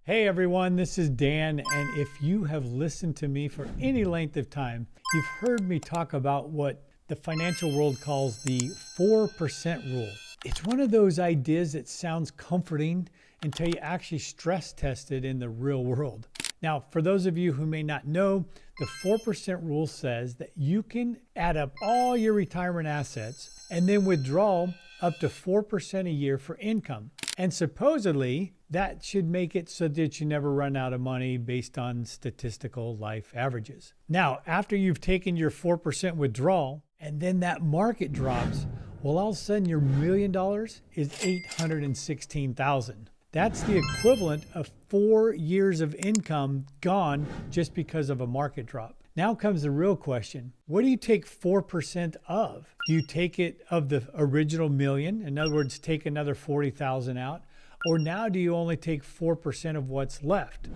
Hey everyone, this is Dan, and if you have listened to me for any length of time, you've heard me talk about what the financial world calls the 4% rule. It's one of those ideas that sounds comforting until you actually stress test it in the real world. Now, for those of you who may not know, the 4% rule says that you can add up all your retirement assets and then withdraw up to 4% a year for income. And supposedly, that should make it so that you never run out of money based on statistical life averages. Now, after you've taken your 4% withdrawal and then that market drops, well, all of a sudden your $1 million is $816,000. That's the equivalent of 4 years of income gone just because of a market drop. Now comes the real question. What do you take 4% of? Do you take it of the original million? In other words, take another 40,000 out? Or now do you only take 4% of what's left?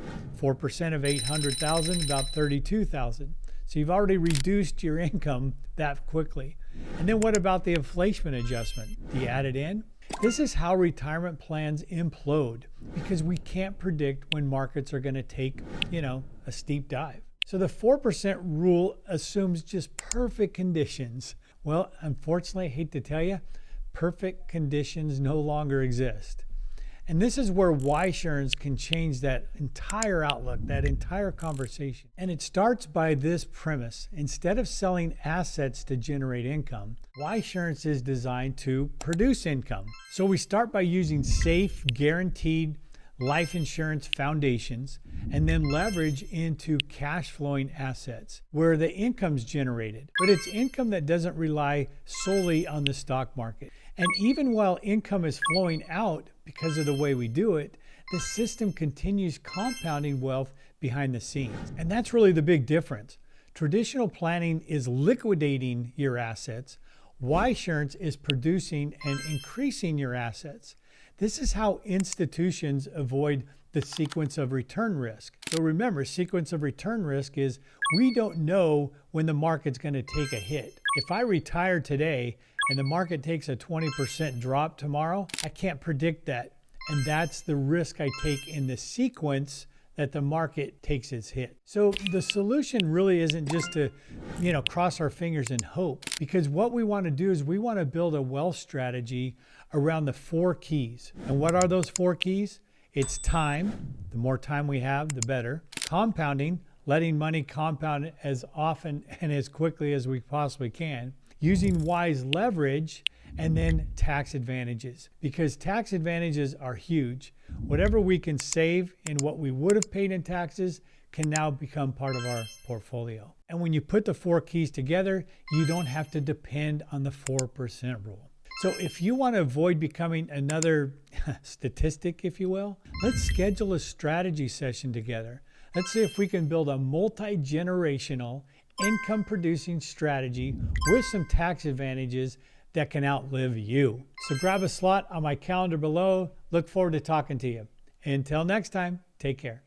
4% of 800,000, about 32,000. So you've already reduced your income that quickly. And then what about the inflation adjustment? Do you add it in? This is how retirement plans implode because we can't predict when markets are going to take, a steep dive. So the 4% rule assumes just perfect conditions. Well, unfortunately, I hate to tell you, perfect conditions no longer exist. And this is where Y-Surance can change that entire outlook, that entire conversation. And it starts by this premise. Instead of selling assets to generate income, Y-Surance is designed to produce income. So we start by using safe, guaranteed life insurance foundations and then leverage into cash flowing assets where the income's generated. But it's income that doesn't rely solely on the stock market. And even while income is flowing out because of the way we do it, the system continues compounding wealth behind the scenes. And that's really the big difference. Traditional planning is liquidating your assets. Y-Surance is producing and increasing your assets. This is how institutions avoid the sequence of return risk. So remember, sequence of return risk is we don't know when the market's going to take a hit. If I retire today and the market takes a 20% drop tomorrow, I can't predict that. And that's the risk I take in the sequence that the market takes its hit. So the solution really isn't just to, cross our fingers and hope, because what we want to do is we want to build a wealth strategy around the 4 keys. And what are those 4 keys? It's time. The more time we have, the better. Compounding, letting money compound as often and as quickly as we possibly can. Using wise leverage, and then tax advantages, because tax advantages are huge. Whatever we can save in what we would have paid in taxes can now become part of our portfolio. And when you put the 4 keys together, you don't have to depend on the 4% rule. So if you want to avoid becoming another statistic, if you will, let's schedule a strategy session together. Let's see if we can build a multi-generational income producing strategy with some tax advantages that can outlive you. So grab a slot on my calendar below. Look forward to talking to you. Until next time, take care.